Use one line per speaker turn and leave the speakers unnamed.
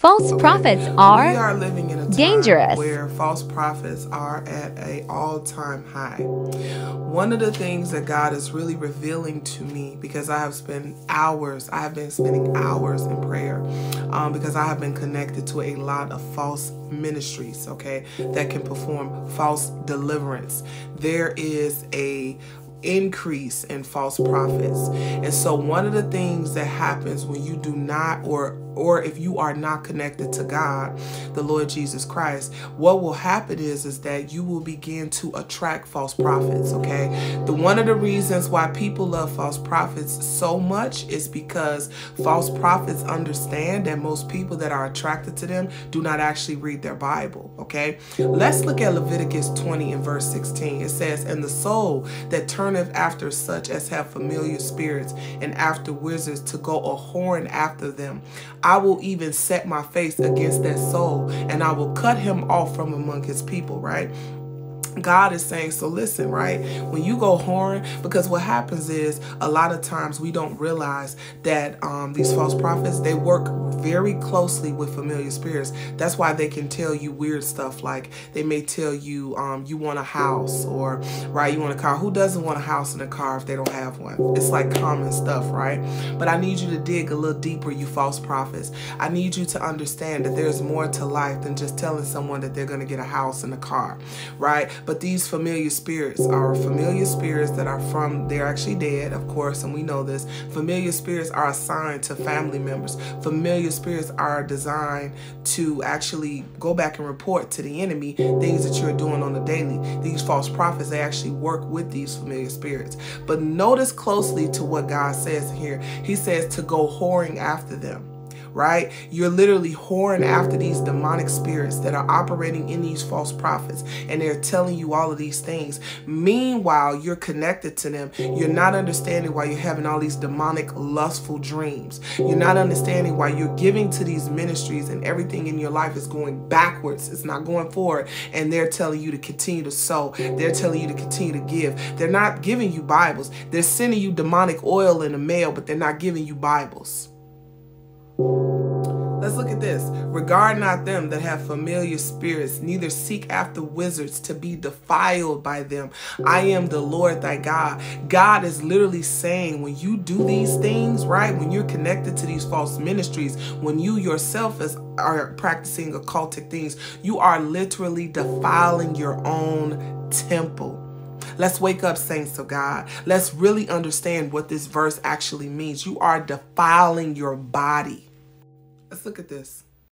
False prophets are
We are living in a time
dangerous.
where false prophets are at an all-time high. One of the things that God is really revealing to me, because I have spent hours, I have been spending hours in prayer, because I have been connected to a lot of false ministries, okay, that can perform false deliverance. There is a increase in false prophets. And so one of the things that happens when you do not, or if you are not connected to God, the Lord Jesus Christ, what will happen is that you will begin to attract false prophets, okay? One of the reasons why people love false prophets so much is because false prophets understand that most people that are attracted to them do not actually read their Bible, okay? Let's look at Leviticus 20 and verse 16. It says, "And the soul that turneth after such as have familiar spirits and after wizards to go a whoring after them, I will even set my face against that soul, and I will cut him off from among his people," right? God is saying, so listen, right? When you go whoring, because what happens is a lot of times we don't realize that these false prophets, they work very closely with familiar spirits. That's why they can tell you weird stuff. Like they may tell you, you want a house, or right, you want a car. Who doesn't want a house and a car if they don't have one? It's like common stuff, right? But I need you to dig a little deeper, you false prophets. I need you to understand that there's more to life than just telling someone that they're going to get a house and a car, right? But these familiar spirits are familiar spirits that are they're actually dead, of course, and we know this. Familiar spirits are assigned to family members. Familiar spirits are designed to actually go back and report to the enemy things that you're doing on the daily. These false prophets, they actually work with these familiar spirits. But notice closely to what God says here. He says to go whoring after them. Right? You're literally whoring after these demonic spirits that are operating in these false prophets, and they're telling you all of these things. Meanwhile, you're connected to them. You're not understanding why you're having all these demonic, lustful dreams. You're not understanding why you're giving to these ministries and everything in your life is going backwards. It's not going forward. And they're telling you to continue to sow. They're telling you to continue to give. They're not giving you Bibles. They're sending you demonic oil in the mail, but they're not giving you Bibles. Let's look at this. "Regard not them that have familiar spirits, neither seek after wizards to be defiled by them. I am the Lord thy God." God is literally saying when you do these things, right? When you're connected to these false ministries, when you yourself are practicing occultic things, you are literally defiling your own temple. Let's wake up, saints of God. Let's really understand what this verse actually means. You are defiling your body. Let's look at this.